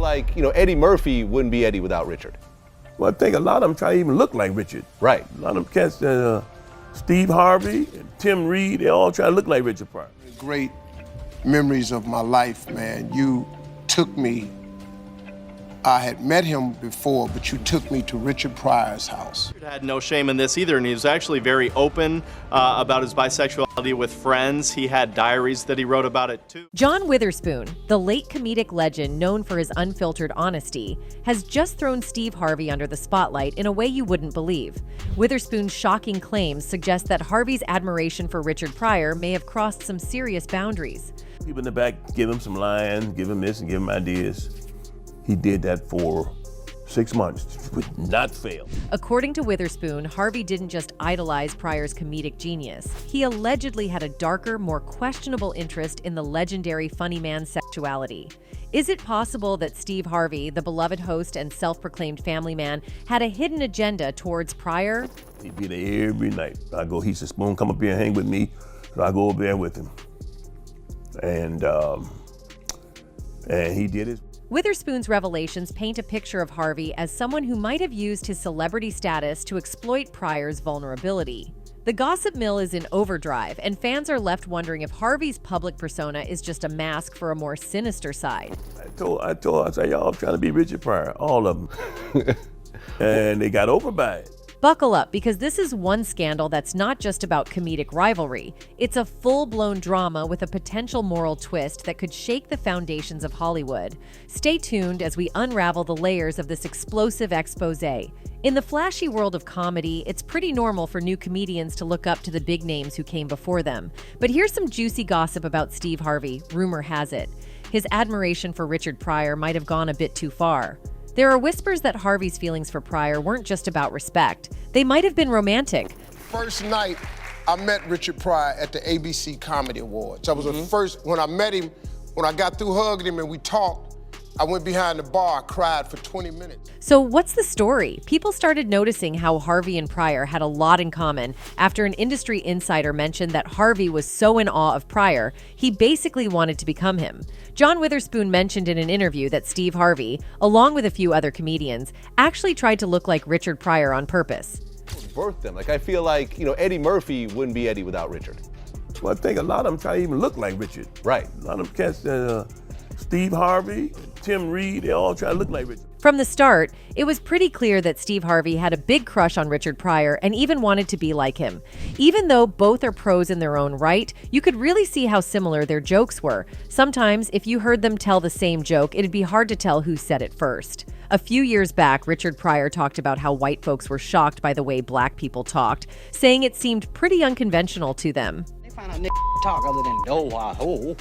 like, Eddie Murphy wouldn't be Eddie without Richard. Well, I think a lot of them try to even look like Richard. Right. A lot of them cats, Steve Harvey and Tim Reed, they all try to look like Richard Pryor. Great memories of my life, man. You took me, I had met him before, but you took me to Richard Pryor's house. Richard had no shame in this either, and he was actually very open about his bisexuality with friends. He had diaries that he wrote about it too. John Witherspoon, the late comedic legend known for his unfiltered honesty, has just thrown Steve Harvey under the spotlight in a way you wouldn't believe. Witherspoon's shocking claims suggest that Harvey's admiration for Richard Pryor may have crossed some serious boundaries. People in the back give him some lines, give him this and give him ideas. He did that for 6 months, would not fail. According to Witherspoon, Harvey didn't just idolize Pryor's comedic genius. He allegedly had a darker, more questionable interest in the legendary funny man's sexuality. Is it possible that Steve Harvey, the beloved host and self-proclaimed family man, had a hidden agenda towards Pryor? He'd be there every night. He said, Spoon, come up here and hang with me. So I go over there with him. And he did his. Witherspoon's revelations paint a picture of Harvey as someone who might have used his celebrity status to exploit Pryor's vulnerability. The gossip mill is in overdrive, and fans are left wondering if Harvey's public persona is just a mask for a more sinister side. I said, y'all trying to be Richard Pryor, all of them. And they got over by it. Buckle up, because this is one scandal that's not just about comedic rivalry. It's a full-blown drama with a potential moral twist that could shake the foundations of Hollywood. Stay tuned as we unravel the layers of this explosive expose. In the flashy world of comedy, it's pretty normal for new comedians to look up to the big names who came before them. But here's some juicy gossip about Steve Harvey. Rumor has it his admiration for Richard Pryor might have gone a bit too far. There are whispers that Harvey's feelings for Pryor weren't just about respect. They might have been romantic. First night, I met Richard Pryor at the ABC Comedy Awards. I was the first, when I met him, when I got through hugging him and we talked, I went behind the bar, I cried for 20 minutes. So what's the story? People started noticing how Harvey and Pryor had a lot in common after an industry insider mentioned that Harvey was so in awe of Pryor, he basically wanted to become him. John Witherspoon mentioned in an interview that Steve Harvey, along with a few other comedians, actually tried to look like Richard Pryor on purpose. Birthed them. I feel like, Eddie Murphy wouldn't be Eddie without Richard. Well, I think a lot of them try to even look like Richard. Right. A lot of them cats, Steve Harvey, Tim Reed, they all try to look like Richard. From the start, it was pretty clear that Steve Harvey had a big crush on Richard Pryor and even wanted to be like him. Even though both are pros in their own right, you could really see how similar their jokes were. Sometimes, if you heard them tell the same joke, it'd be hard to tell who said it first. A few years back, Richard Pryor talked about how white folks were shocked by the way black people talked, saying it seemed pretty unconventional to them. Find out talk other than oh, I ho.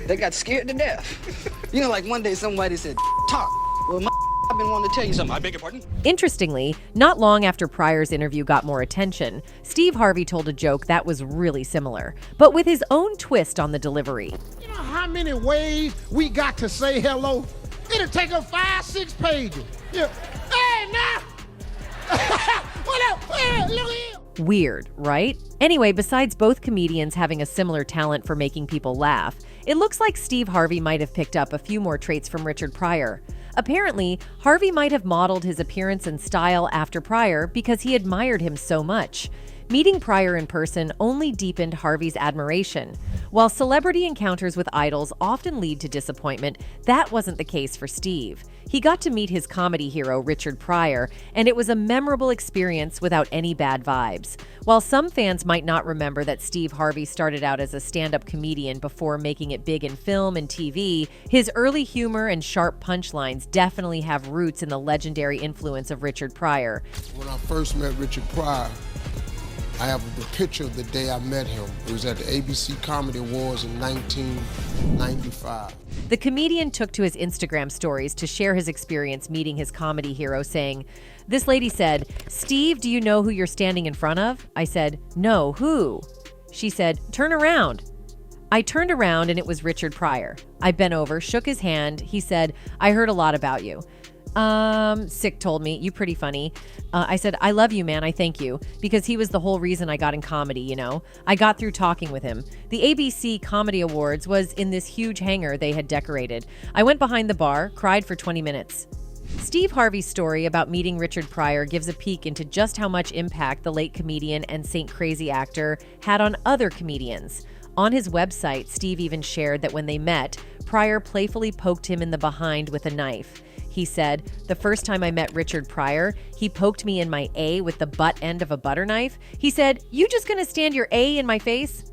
They got scared to death. Like one day somebody said talk. Well, I've been wanting to tell you something. I beg your pardon? Interestingly, not long after Pryor's interview got more attention, Steve Harvey told a joke that was really similar, but with his own twist on the delivery. You know how many ways we got to say hello? It'll take us 5-6 pages. Yeah. Hey, now! What up? Hey, look here! Weird, right? Anyway, besides both comedians having a similar talent for making people laugh, it looks like Steve Harvey might have picked up a few more traits from Richard Pryor. Apparently, Harvey might have modeled his appearance and style after Pryor because he admired him so much. Meeting Pryor in person only deepened Harvey's admiration. While celebrity encounters with idols often lead to disappointment, that wasn't the case for Steve. He got to meet his comedy hero, Richard Pryor, and it was a memorable experience without any bad vibes. While some fans might not remember that Steve Harvey started out as a stand-up comedian before making it big in film and TV, his early humor and sharp punchlines definitely have roots in the legendary influence of Richard Pryor. When I first met Richard Pryor, I have the picture of the day I met him. It was at the ABC Comedy Awards in 1995. The comedian took to his Instagram stories to share his experience meeting his comedy hero, saying, "This lady said, 'Steve, do you know who you're standing in front of?' I said, 'No, who?' She said, 'Turn around.' I turned around and it was Richard Pryor. I bent over, shook his hand. He said, 'I heard a lot about you.' Sick told me, you pretty funny. I said, I love you, man, I thank you. Because he was the whole reason I got in comedy, you know? I got through talking with him. The ABC Comedy Awards was in this huge hangar they had decorated. I went behind the bar, cried for 20 minutes. Steve Harvey's story about meeting Richard Pryor gives a peek into just how much impact the late comedian and Saint Crazy actor had on other comedians. On his website, Steve even shared that when they met, Pryor playfully poked him in the behind with a knife. He said, "The first time I met Richard Pryor, he poked me in my A with the butt end of a butter knife. He said, 'You just gonna stand your A in my face?'"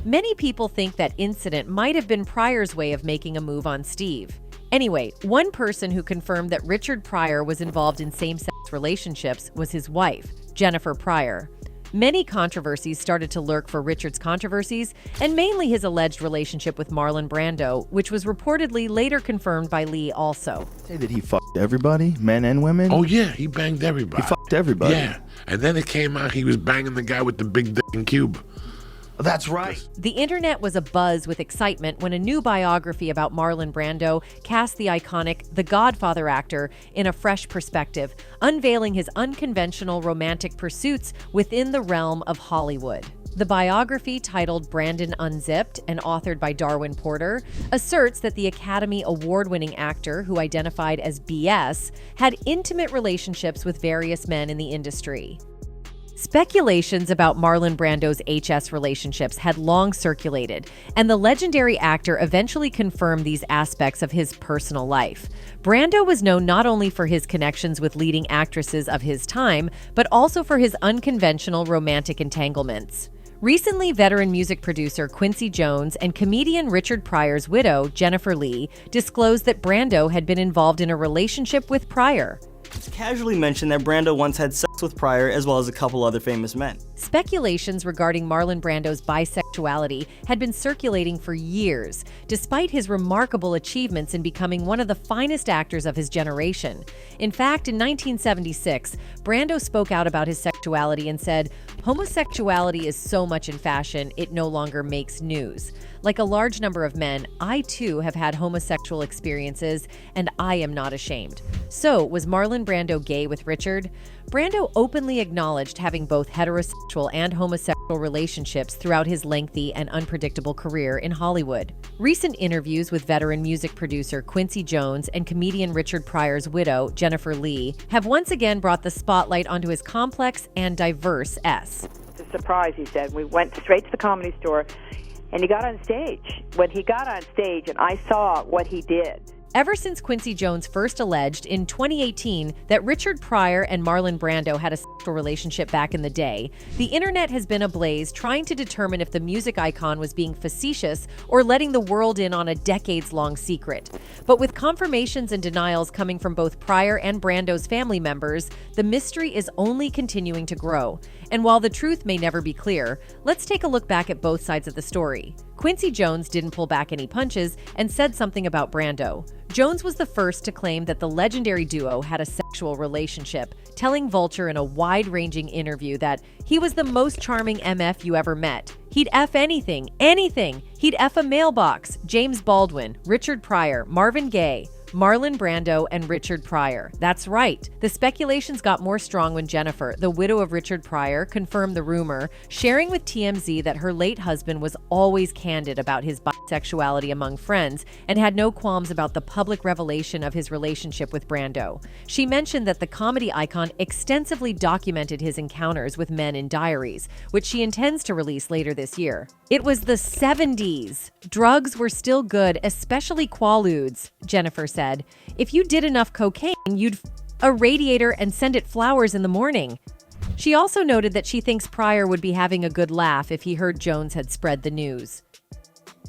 Many people think that incident might have been Pryor's way of making a move on Steve. Anyway, one person who confirmed that Richard Pryor was involved in same-sex relationships was his wife, Jennifer Pryor. Many controversies started to lurk for Richard's controversies, and mainly his alleged relationship with Marlon Brando, which was reportedly later confirmed by Lee also. Say that he fucked everybody, men and women? Oh yeah, he banged everybody. He fucked everybody. Yeah, and then it came out he was banging the guy with the big dick in Cuba. That's right. The internet was abuzz with excitement when a new biography about Marlon Brando cast the iconic The Godfather actor in a fresh perspective, unveiling his unconventional romantic pursuits within the realm of Hollywood. The biography, titled Brandon Unzipped and authored by Darwin Porter, asserts that the Academy Award-winning actor, who identified as BS, had intimate relationships with various men in the industry. Speculations about Marlon Brando's HS relationships had long circulated, and the legendary actor eventually confirmed these aspects of his personal life. Brando was known not only for his connections with leading actresses of his time, but also for his unconventional romantic entanglements. Recently, veteran music producer Quincy Jones and comedian Richard Pryor's widow, Jennifer Lee, disclosed that Brando had been involved in a relationship with Pryor. Casually mentioned that Brando once had sex with Pryor as well as a couple other famous men. Speculations regarding Marlon Brando's bisexuality had been circulating for years, despite his remarkable achievements in becoming one of the finest actors of his generation. In fact, in 1976, Brando spoke out about his sexuality and said, "Homosexuality is so much in fashion, it no longer makes news. Like a large number of men, I too have had homosexual experiences, and I am not ashamed." So, was Marlon Brando gay with Richard? Brando openly acknowledged having both heterosexual and homosexual relationships throughout his lengthy and unpredictable career in Hollywood. Recent interviews with veteran music producer Quincy Jones and comedian Richard Pryor's widow, Jennifer Lee, have once again brought the spotlight onto his complex and diverse S. It's a surprise, he said. We went straight to the Comedy Store, and he got on stage. When he got on stage and I saw what he did. Ever since Quincy Jones first alleged in 2018 that Richard Pryor and Marlon Brando had a sexual relationship back in the day, the internet has been ablaze trying to determine if the music icon was being facetious or letting the world in on a decades-long secret. But with confirmations and denials coming from both Pryor and Brando's family members, the mystery is only continuing to grow. And while the truth may never be clear, let's take a look back at both sides of the story. Quincy Jones didn't pull back any punches and said something about Brando. Jones was the first to claim that the legendary duo had a sexual relationship, telling Vulture in a wide-ranging interview that he was the most charming MF you ever met. He'd F anything, anything. He'd F a mailbox. James Baldwin, Richard Pryor, Marvin Gaye, Marlon Brando, and Richard Pryor. That's right. The speculations got more strong when Jennifer, the widow of Richard Pryor, confirmed the rumor, sharing with TMZ that her late husband was always candid about his bisexuality among friends and had no qualms about the public revelation of his relationship with Brando. She mentioned that the comedy icon extensively documented his encounters with men in diaries, which she intends to release later this year. It was the 70s. Drugs were still good, especially Quaaludes, Jennifer said. If you did enough cocaine, you'd a radiator and send it flowers in the morning. She also noted that she thinks Pryor would be having a good laugh if he heard Jones had spread the news.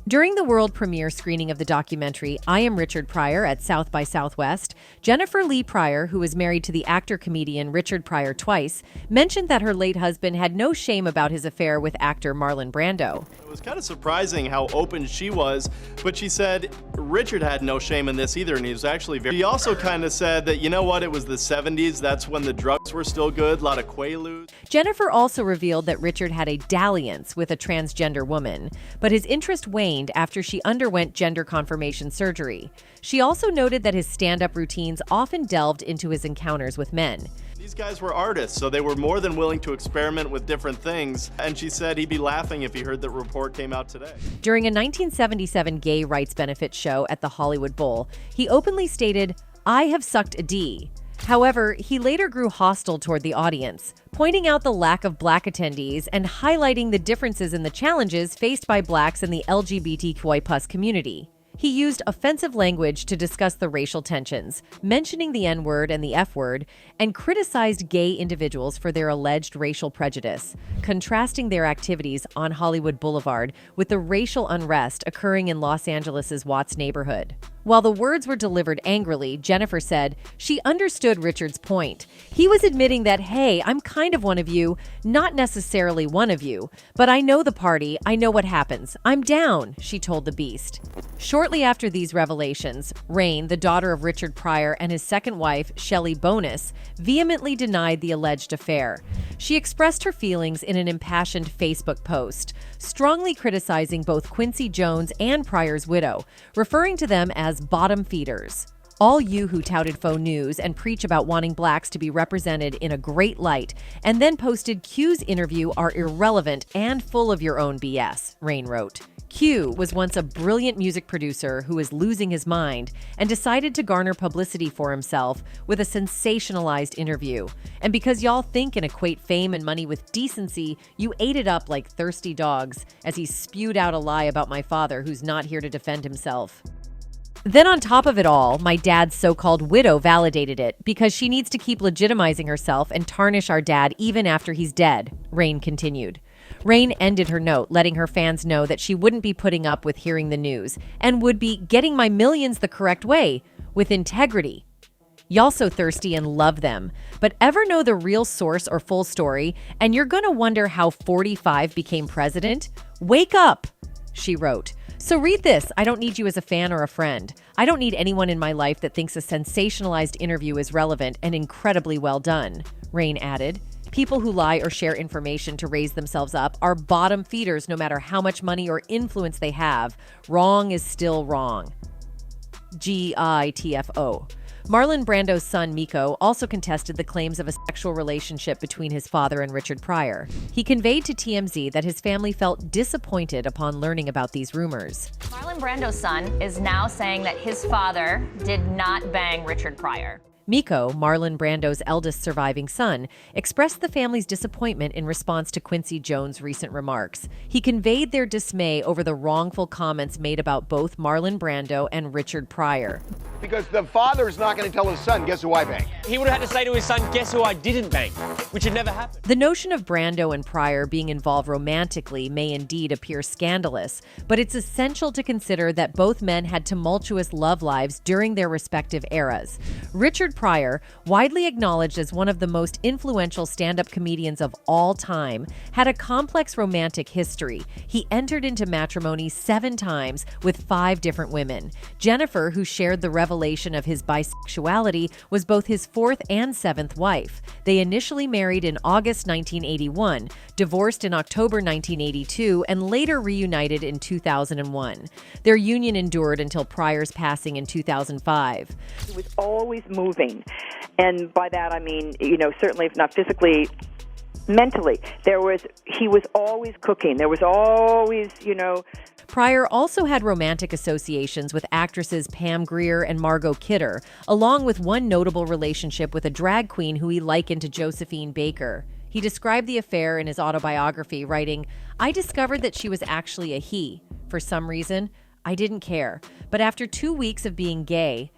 During the world premiere screening of the documentary I Am Richard Pryor at South by Southwest, Jennifer Lee Pryor, who was married to the actor-comedian Richard Pryor twice, mentioned that her late husband had no shame about his affair with actor Marlon Brando. It was kind of surprising how open she was, but she said Richard had no shame in this either, and he was actually very... She also kind of said that, you know what, it was the 70s, that's when the drugs were still good, a lot of Quaaludes. Jennifer also revealed that Richard had a dalliance with a transgender woman, but his interest waned remained after she underwent gender confirmation surgery. She also noted that his stand-up routines often delved into his encounters with men. These guys were artists, so they were more than willing to experiment with different things, and she said he'd be laughing if he heard that report came out today. During a 1977 gay rights benefit show at the Hollywood Bowl, he openly stated, "I have sucked a D." However, he later grew hostile toward the audience, pointing out the lack of black attendees and highlighting the differences in the challenges faced by blacks in the LGBTQI+ community. He used offensive language to discuss the racial tensions, mentioning the N-word and the F-word, and criticized gay individuals for their alleged racial prejudice, contrasting their activities on Hollywood Boulevard with the racial unrest occurring in Los Angeles' Watts neighborhood. While the words were delivered angrily, Jennifer said she understood Richard's point. He was admitting that, hey, I'm kind of one of you, not necessarily one of you, but I know the party, I know what happens. I'm down, she told the Beast. Shortly after these revelations, Rain, the daughter of Richard Pryor, and his second wife, Shelley Bonus, vehemently denied the alleged affair. She expressed her feelings in an impassioned Facebook post, strongly criticizing both Quincy Jones and Pryor's widow, referring to them as bottom feeders. All you who touted faux news and preach about wanting blacks to be represented in a great light and then posted Q's interview are irrelevant and full of your own BS, Rain wrote. Q was once a brilliant music producer who was losing his mind and decided to garner publicity for himself with a sensationalized interview. And because y'all think and equate fame and money with decency, you ate it up like thirsty dogs as he spewed out a lie about my father who's not here to defend himself. Then on top of it all, my dad's so-called widow validated it because she needs to keep legitimizing herself and tarnish our dad even after he's dead, Rain continued. Rain ended her note, letting her fans know that she wouldn't be putting up with hearing the news and would be getting my millions the correct way, with integrity. Y'all so thirsty and love them, but ever know the real source or full story, and you're gonna wonder how 45 became president? Wake up, she wrote. So read this. I don't need you as a fan or a friend. I don't need anyone in my life that thinks a sensationalized interview is relevant and incredibly well done, Rain added. People who lie or share information to raise themselves up are bottom feeders no matter how much money or influence they have. Wrong is still wrong. GITFO. Marlon Brando's son, Miko, also contested the claims of a sexual relationship between his father and Richard Pryor. He conveyed to TMZ that his family felt disappointed upon learning about these rumors. Marlon Brando's son is now saying that his father did not bang Richard Pryor. Miko, Marlon Brando's eldest surviving son, expressed the family's disappointment in response to Quincy Jones' recent remarks. He conveyed their dismay over the wrongful comments made about both Marlon Brando and Richard Pryor. Because the father is not going to tell his son, guess who I banged? He would have had to say to his son, guess who I didn't bang, which had never happened. The notion of Brando and Pryor being involved romantically may indeed appear scandalous, but it's essential to consider that both men had tumultuous love lives during their respective eras. Richard Pryor, widely acknowledged as one of the most influential stand-up comedians of all time, had a complex romantic history. He entered into matrimony 7 times with 5 different women. Jennifer, who shared the revelation of his bisexuality, was both his 4th and 7th wife. They initially married in August 1981, divorced in October 1982, and later reunited in 2001. Their union endured until Pryor's passing in 2005. He was always moving. And by that I mean, certainly if not physically, mentally. He was always cooking. There was always, Pryor also had romantic associations with actresses Pam Grier and Margot Kidder, along with one notable relationship with a drag queen who he likened to Josephine Baker. He described the affair in his autobiography, writing, "I discovered that she was actually a he. For some reason, I didn't care. But after 2 weeks of being gay,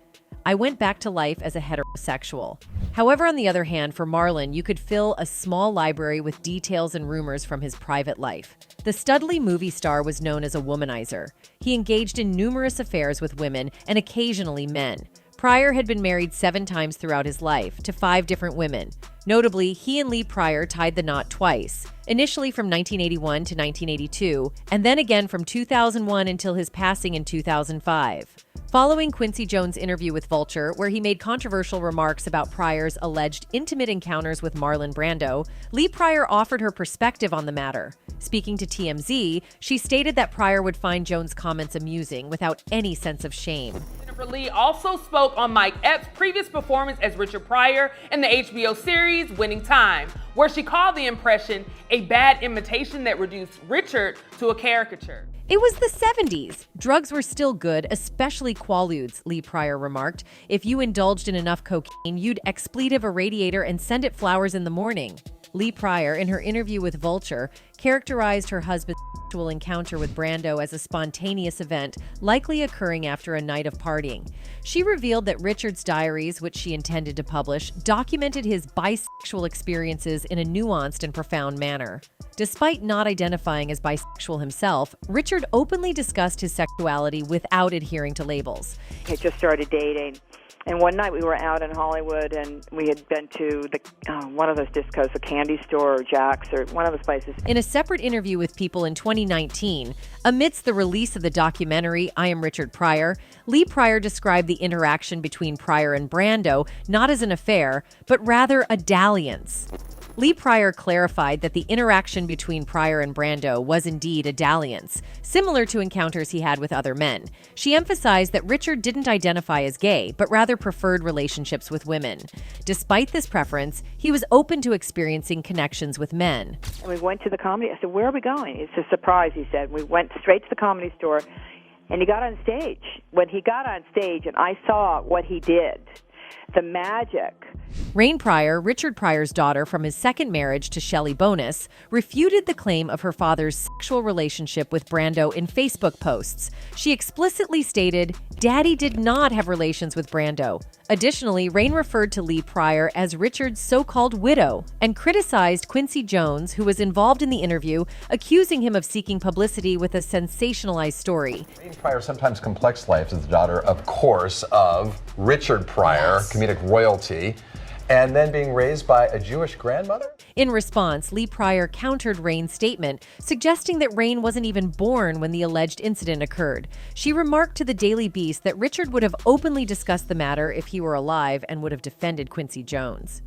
I went back to life as a heterosexual." However, on the other hand, for Marlon, you could fill a small library with details and rumors from his private life. The Studley movie star was known as a womanizer. He engaged in numerous affairs with women and occasionally men. Pryor had been married 7 times throughout his life to 5 different women. Notably, he and Lee Pryor tied the knot twice, initially from 1981 to 1982, and then again from 2001 until his passing in 2005. Following Quincy Jones' interview with Vulture, where he made controversial remarks about Pryor's alleged intimate encounters with Marlon Brando, Lee Pryor offered her perspective on the matter. Speaking to TMZ, she stated that Pryor would find Jones' comments amusing without any sense of shame. Jennifer Lee also spoke on Mike Epps' previous performance as Richard Pryor in the HBO series Winning Time, where she called the impression a bad imitation that reduced Richard to a caricature. It was the 70s. Drugs were still good, especially Quaaludes, Lee Pryor remarked. If you indulged in enough cocaine, you'd expletive a radiator and send it flowers in the morning. Lee Pryor, in her interview with Vulture, characterized her husband's sexual encounter with Brando as a spontaneous event, likely occurring after a night of partying. She revealed that Richard's diaries, which she intended to publish, documented his bisexual experiences in a nuanced and profound manner. Despite not identifying as bisexual himself, Richard openly discussed his sexuality without adhering to labels. He just started dating. And one night we were out in Hollywood, and we had been to the one of those discos, a candy store or Jack's or one of those places. In a separate interview with People in 2019, amidst the release of the documentary I Am Richard Pryor, Lee Pryor described the interaction between Pryor and Brando not as an affair, but rather a dalliance. Lee Pryor clarified that the interaction between Pryor and Brando was indeed a dalliance, similar to encounters he had with other men. She emphasized that Richard didn't identify as gay, but rather preferred relationships with women. Despite this preference, he was open to experiencing connections with men. And we went to the comedy. I said, "Where are we going?" It's a surprise, he said. We went straight to the Comedy Store, and he got on stage. When he got on stage and I saw what he did, the magic. Rain Pryor, Richard Pryor's daughter from his second marriage to Shelley Bonus, refuted the claim of her father's sexual relationship with Brando in Facebook posts. She explicitly stated, "Daddy did not have relations with Brando." Additionally, Rain referred to Lee Pryor as Richard's so-called widow and criticized Quincy Jones, who was involved in the interview, accusing him of seeking publicity with a sensationalized story. Rain Pryor sometimes complex life as the daughter, of course, of Richard Pryor, comedic royalty, and then being raised by a Jewish grandmother? In response, Lee Pryor countered Rain's statement, suggesting that Rain wasn't even born when the alleged incident occurred. She remarked to the Daily Beast that Richard would have openly discussed the matter if he were alive and would have defended Quincy Jones.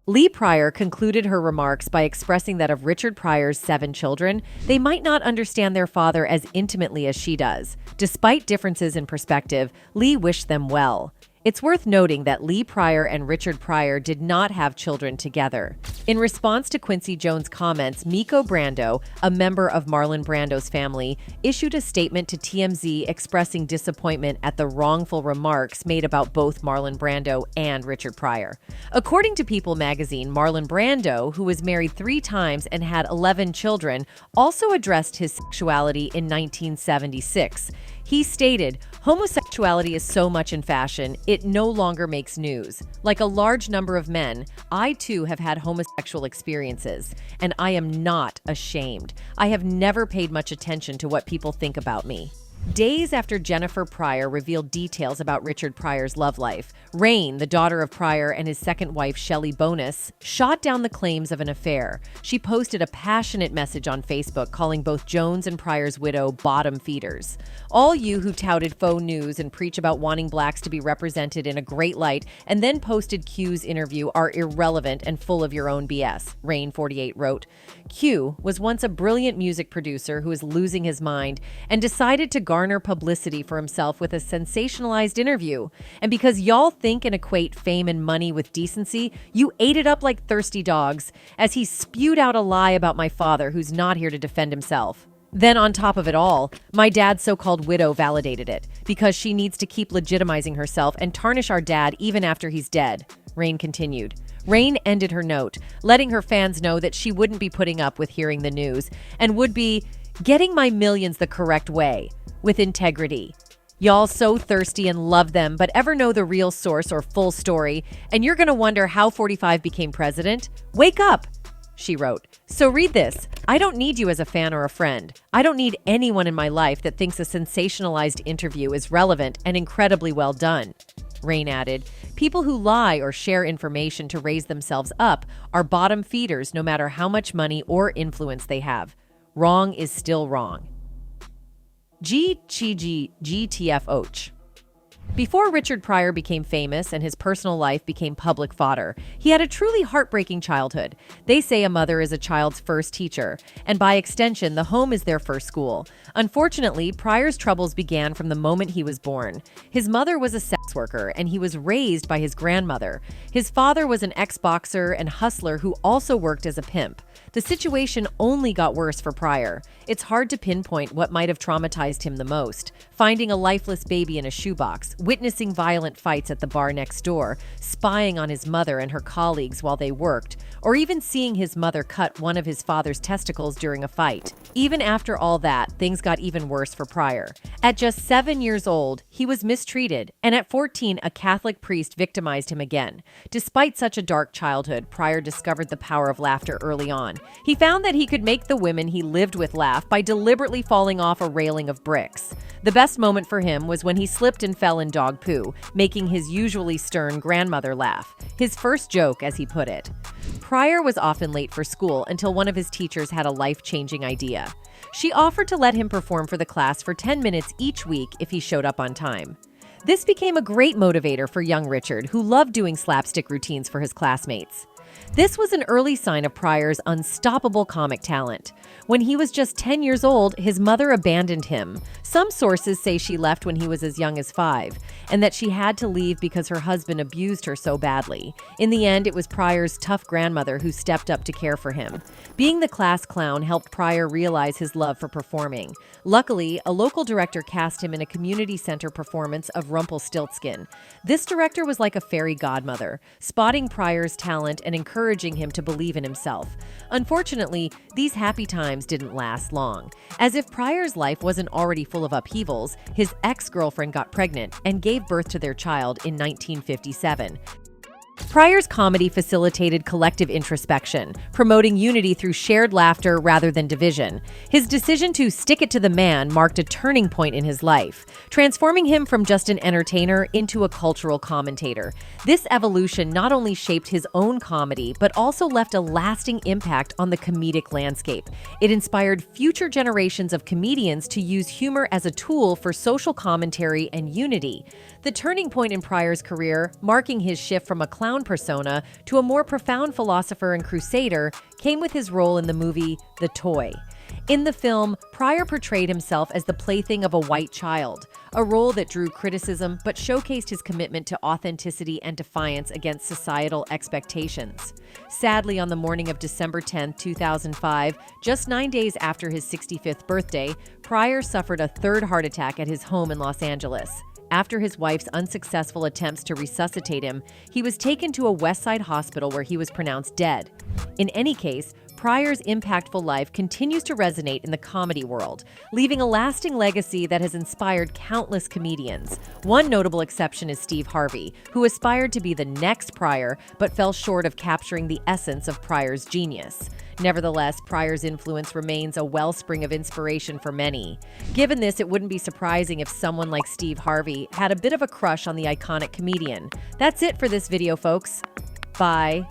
Lee Pryor concluded her remarks by expressing that of Richard Pryor's 7 children, they might not understand their father as intimately as she does. Despite differences in perspective, Lee wished them well. It's worth noting that Lee Pryor and Richard Pryor did not have children together. In response to Quincy Jones' comments, Miko Brando, a member of Marlon Brando's family, issued a statement to TMZ expressing disappointment at the wrongful remarks made about both Marlon Brando and Richard Pryor. According to People magazine, Marlon Brando, who was married 3 times and had 11 children, also addressed his sexuality in 1976. He stated, "Homosexuality is so much in fashion, it no longer makes news. Like a large number of men, I too have had homosexual experiences, and I am not ashamed. I have never paid much attention to what people think about me." Days after Jennifer Pryor revealed details about Richard Pryor's love life, Rain, the daughter of Pryor and his second wife, Shelley Bonus, shot down the claims of an affair. She posted a passionate message on Facebook calling both Jones and Pryor's widow bottom feeders. "All you who touted faux news and preach about wanting blacks to be represented in a great light and then posted Q's interview are irrelevant and full of your own BS," Rain 48 wrote. Q was once a brilliant music producer who was losing his mind and decided to garner publicity for himself with a sensationalized interview. And because y'all think and equate fame and money with decency, you ate it up like thirsty dogs as he spewed out a lie about my father who's not here to defend himself. Then on top of it all, my dad's so-called widow validated it because she needs to keep legitimizing herself and tarnish our dad even after he's dead, Rain continued. Rain ended her note, letting her fans know that she wouldn't be putting up with hearing the news and would be getting my millions the correct way, with integrity. Y'all so thirsty and love them, but ever know the real source or full story, and you're gonna wonder how 45 became president? Wake up, she wrote. So read this. I don't need you as a fan or a friend. I don't need anyone in my life that thinks a sensationalized interview is relevant and incredibly well done. Rain added, people who lie or share information to raise themselves up are bottom feeders no matter how much money or influence they have. Wrong is still wrong. GTFOch. Before Richard Pryor became famous and his personal life became public fodder, he had a truly heartbreaking childhood. They say a mother is a child's first teacher, and by extension, the home is their first school. Unfortunately, Pryor's troubles began from the moment he was born. His mother was a sex worker, and he was raised by his grandmother. His father was an ex-boxer and hustler who also worked as a pimp. The situation only got worse for Pryor. It's hard to pinpoint what might have traumatized him the most. Finding a lifeless baby in a shoebox, witnessing violent fights at the bar next door, spying on his mother and her colleagues while they worked, or even seeing his mother cut one of his father's testicles during a fight. Even after all that, things got even worse for Pryor. At just 7 years old, he was mistreated, and at 14, a Catholic priest victimized him again. Despite such a dark childhood, Pryor discovered the power of laughter early on. He found that he could make the women he lived with laugh by deliberately falling off a railing of bricks. The best moment for him was when he slipped and fell in dog poo, making his usually stern grandmother laugh. His first joke, as he put it. Pryor was often late for school until one of his teachers had a life-changing idea. She offered to let him perform for the class for 10 minutes each week if he showed up on time. This became a great motivator for young Richard, who loved doing slapstick routines for his classmates. This was an early sign of Pryor's unstoppable comic talent. When he was just 10 years old, his mother abandoned him. Some sources say she left when he was as young as 5, and that she had to leave because her husband abused her so badly. In the end, it was Pryor's tough grandmother who stepped up to care for him. Being the class clown helped Pryor realize his love for performing. Luckily, a local director cast him in a community center performance of Rumpelstiltskin. This director was like a fairy godmother, spotting Pryor's talent and encouraging him to believe in himself. Unfortunately, these happy times didn't last long. As if Pryor's life wasn't already full of upheavals, his ex-girlfriend got pregnant and gave birth to their child in 1957. Pryor's comedy facilitated collective introspection, promoting unity through shared laughter rather than division. His decision to stick it to the man marked a turning point in his life, transforming him from just an entertainer into a cultural commentator. This evolution not only shaped his own comedy, but also left a lasting impact on the comedic landscape. It inspired future generations of comedians to use humor as a tool for social commentary and unity. The turning point in Pryor's career, marking his shift from a clown persona to a more profound philosopher and crusader, came with his role in the movie The Toy. In the film, Pryor portrayed himself as the plaything of a white child, a role that drew criticism but showcased his commitment to authenticity and defiance against societal expectations. Sadly, on the morning of December 10, 2005, just 9 days after his 65th birthday, Pryor suffered a third heart attack at his home in Los Angeles. After his wife's unsuccessful attempts to resuscitate him, he was taken to a West Side hospital where he was pronounced dead. In any case, Pryor's impactful life continues to resonate in the comedy world, leaving a lasting legacy that has inspired countless comedians. One notable exception is Steve Harvey, who aspired to be the next Pryor but fell short of capturing the essence of Pryor's genius. Nevertheless, Pryor's influence remains a wellspring of inspiration for many. Given this, it wouldn't be surprising if someone like Steve Harvey had a bit of a crush on the iconic comedian. That's it for this video, folks. Bye.